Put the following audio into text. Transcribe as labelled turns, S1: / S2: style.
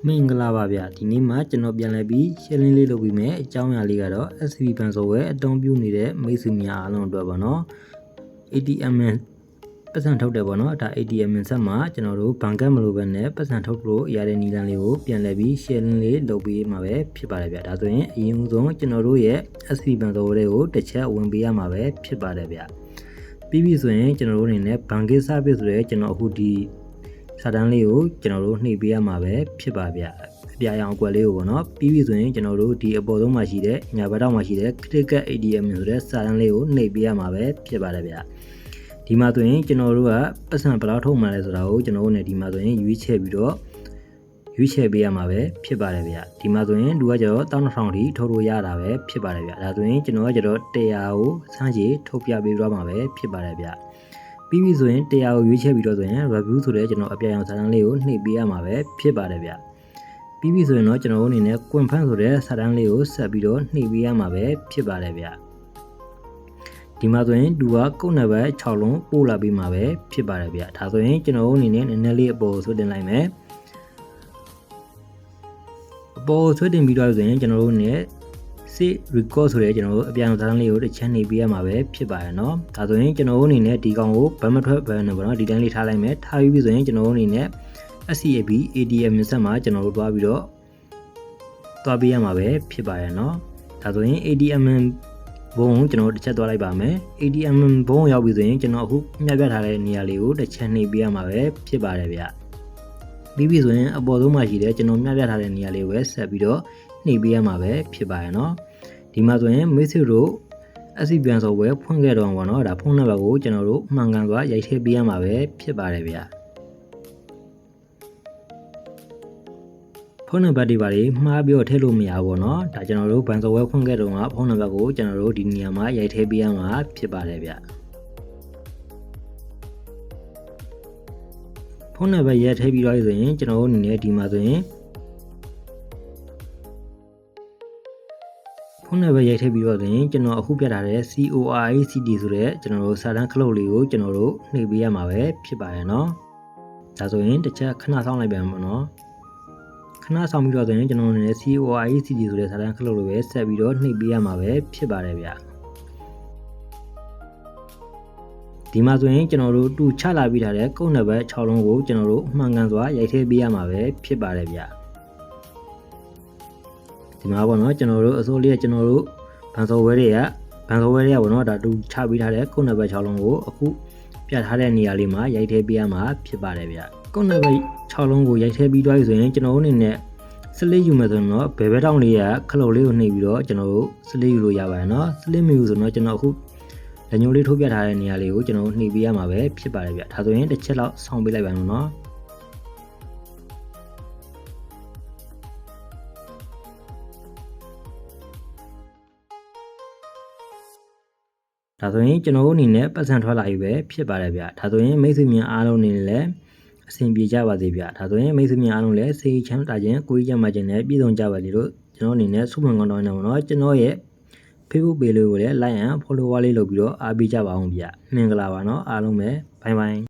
S1: မင်္ဂလာပါဗျာဒီနေ့မှကျွန်တော်ပြန်လည်ပြီးရှင်းလင်းလေးလုပ်ပြီးမယ်အကြောင်းအရာလေးကတော့ SCB ဘဏ်ဆိုဝဲအသုံးပြုနေတဲ့မိတ်ဆွေများအားလုံးအတွက်ပါနော် ATM ပတ်စံထုတ်တယ်ပေါ့နော်ဒါ ATM ဆက်မှာကျွန်တော်တို့ဘဏ်ကတ်မလို့ပဲနဲ့ပတ်စံထုတ်လို့ရတဲ့နည်းလမ်းလေးကိုပြန်လည်ပြီးရှင်းလင်းလေးလုပ်ပြီးမှာပဲဖြစ်ပါတယ်ဗျာဒါဆိုရင်အရင်ဆုံးကျွန်တော်တို့ရဲ့ SCB ဘဏ်ဆိုဝဲကိုတစ်ချက်ဝင်ပေးရမှာပဲဖြစ်ပါတယ်ဗျာပြီးပြီဆိုရင်ကျွန်တော်တို့အနေနဲ့ဘဏ်ကိစ္စဖြစ်ဆိုရဲကျွန်တော်အခုဒီစာတန်းလေးကိုကျွန်တော်တို့နှိပ်ပေးရမှာပဲဖြစ်ပါဗျအပြာရောင်အကွက်လေးကိုပေါ့နော်ပြီးပြီဆိုရင်ကျွန်တော်တို့ဒီအပေါ်ဆုံးမှာရှိတဲ့ညာဘက်ထောက်မှာရှိတဲ့ Cricket ATM ဆိုတဲ့စာတန်းလေးကိုနှိပ်ပေးရမှာပဲဖြစ်ပါတယ်ဗျဒီမှာဆိုရင်ကျွန်တော်တို့ကပတ်စံဘယ်လောက်ထုတ်မှလဲဆိုတာကိုကျွန်တော်တို့ ਨੇ ဒီမှာဆိုရင်ရွေးချယ်ပြီးတော့ရွေးချယ်ပေးရမှာပဲဖြစ်ပါတယ်ဗျဒီမှာဆိုရင်လူကကျတော့1200ထိထုတ်လို့ရတာပဲဖြစ်ပါတယ်ဗျဒါဆိုရင်ကျွန်တော်ကကျတော့100ကိုစမ်းချေထုတ်ပြပေးသွားမှာပဲဖြစ်ပါတယ်ဗျပြီးပြီဆိုရင်100ကိုရွေးချယ်ပြီးတော့ဆိုရင် review ဆိုတဲ့ကျွန်တော်အပြာရောင်စာတန်းလေးကိုနှိပ်ပေးရမှာပဲဖြစ်ပါတယ်ဗျပြီးပြီဆိုရင်တော့ကျွန်တော်တို့အနေနဲ့ confirm ဆိုတဲ့စာတန်းလေးကိုဆက်ပြီးတော့နှိပ်ပေးရမှာပဲဖြစ်ပါတယ်ဗျဒီမှာဆိုရင်သူကကုတ်နံပါတ်6လုံးပို့လာပြီးမှာပဲဖြစ်ပါတယ်ဗျဒါဆိုရင်ကျွန်တော်တို့အနေနဲ့နည်းနည်းလေးအပေါ်ဆွဲတင်လိုက်မယ်အပေါ်ဆွဲတင်ပြီးတော့ဆိုရင်ကျွန်တော်တို့အနေနဲ့save record ဆိုတဲ့ကျွန်တော်တို့အပြန်စာတန်းလေးကိုတစ်ချက်နှိပ်ပေးရမှာပဲဖြစ်ပါရဲ့เนาะဒါဆိုရင်ကျွန်တော်တို့အနေနဲ့ဒီကောင်ကိုဘတ်မထွက်ဘယ်နဲ့ပေါ့နော်ဒီတိုင်းလေးထားလိုက်မယ်ထားပြီးပြီဆိုရင်ကျွန်တော်တို့အနေနဲ့ SCB ATM ဆက်မှာကျွန်တော်တို့တွားပြီးတော့တွားပေးရမှာပဲဖြစ်ပါရဲ့เนาะဒါဆိုရင် ATM ဘုံကိုကျွန်တော်တို့တစ်ချက်တွားလိုက်ပါမယ် ATM ဘုံရောက်ပြီဆိုရင်ကျွန်တော်အခုညှပ်ပြထားတဲ့နေရာလေးကိုတစ်ချက်နှိပ်ပေးရမှာပဲဖြစ်ပါတယ်ဗျပြီးပြီဆိုရင်အပေါ်ဆုံးမှာရှိတဲ့ကျွန်တော်ညှပ်ပြထားတဲ့နေရာလေးကိုပဲဆက်ပြီးတော့နှိပ်ပေးရမှာပဲဖြစ်ပါရဲ့เนาะဒီမှာဆိုရင်မိတ်ဆွေတို့ SCB ဘဏ်ဆိုဝဲဖွင့်ခဲ့တော့ပေါ့နော်ဒါဖုန်းနံပါတ်ကိုကျွန်တော်တို့မှန်ကန်စွာရိုက်ထည့်ပေးရမှာပဲဖြစ်ပါတယ်ဗျဖုန်းနံပါတ်တွေပါလေမှားပြီးတော့ထည့်လို့မရဘူးပေါ့နော်ဒါကျွန်တော်တို့ဘဏ်ဆိုဝဲဖွင့်ခဲ့တော့ကဖုန်းနံပါတ်ကိုကျွန်တော်တို့ဒီနေရာမှာရိုက်ထည့်ပေးရမှာဖြစ်ပါတယ်ဗျဖုန်းနံပါတ်ရိုက်ထည့်ပြီးတော့ဆိုရင်ကျွန်တော်တို့အနေနဲ့ဒီမှာဆိုရင်ဖုန်းနံပါတ်ရိုက်ထည့်ပြီးတော့ဆိုရင်ကျွန်တော်အခုပြထားတဲ့ CORACD ဆိုတဲ့ကျွန်တော်တို့စာတန်းခလုတ်လေးကိုကျွန်တော်တို့နှိပ်ပေးရမှာပဲဖြစ်ပါရဲ့เนาะဒါဆိုရင်တစ်ချက်ခဏဆောင်လိုက်ပြန်ပါเนาะခဏဆောင်ပြီးတော့ဆိုရင်ကျွန်တော်တို့လည်း CORACD ဆိုတဲ့စာတန်းခလုတ်လေးပဲဆက်ပြီးတော့နှိပ်ပေးရမှာပဲဖြစ်ပါတယ်ဗျဒီမှာဆိုရင်ကျွန်တော်တို့တူချလာပြီးထားတဲ့ကုတ်နံပါတ်6လုံးကိုကျွန်တော်တို့မှန်ကန်စွာရိုက်ထည့်ပေးရမှာပဲဖြစ်ပါတယ်ဗျဒီမှာပေါ့နော်ကျွန်တော်တို့အစိုးလေးကကျွန်တော်တို့ဘန်ဆိုဝဲတွေကပေါ့နော်ဒါတူချပေးထားတဲ့ကုတ်နံပါတ်6လုံးကိုအခုပြထားတဲ့နေရာလေးမှာရိုက်ထည့်ပေးရမှာဖြစ်ပါတယ်ဗျကုတ်နံပါတ်6လုံးကိုရိုက်ထည့်ပြီးသွားပြီဆိုရင်ကျွန်တော်တို့အနေနဲ့စလစ်ယူမယ်ဆိုရင်တော့ဘယ်ဘက်တောင်းလေးကခလုတ်လေးကိုနှိပ်ပြီးတော့ကျွန်တော်တို့စလစ်ယူလို့ရပါတယ်နော်စလစ်မယူဆိုတော့ကျွန်တော်အခုလက်ညှိုးလေးထိုးပြထားတဲ့နေရာလေးကိုကျွန်တော်နှိပ်ပေးရမှာပဲဖြစ်ပါတယ်ဗျဒါဆိုရင်တစ်ချက်လောက်ဆောင်းပေးလိုက်ပါမယ်နော်ဒါဆိုရင်ကျွန်တော်တို့အနေနဲ့ပတ်စံထွက်လာပြီပဲဖြစ်ပါတယ်ဗျဒါဆိုရင်မိတ်ဆွေများအားလုံးအနေနဲ့လည်းအဆင်ပြေကြပါစေဗျဒါဆိုရင်မိတ်ဆွေများအားလုံးလည်းစိတ်ချမ်းသာခြင်းကိုယ်ကြီးကျန်းမာခြင်းနဲ့ပြည့်စုံကြပါစေလို့ကျွန်တော်အနေနဲ့ဆုမွန်ကောင်းတောင်းနေပါတော့ကျွန်တော်ရဲ့ Facebook page လေးကိုလည်း like and follow လေးလုပ်ပြီးတော့အားပေးကြပါအောင်ဗျမင်္ဂလာပါနော်အားလုံးပဲဘိုင်ဘိုင်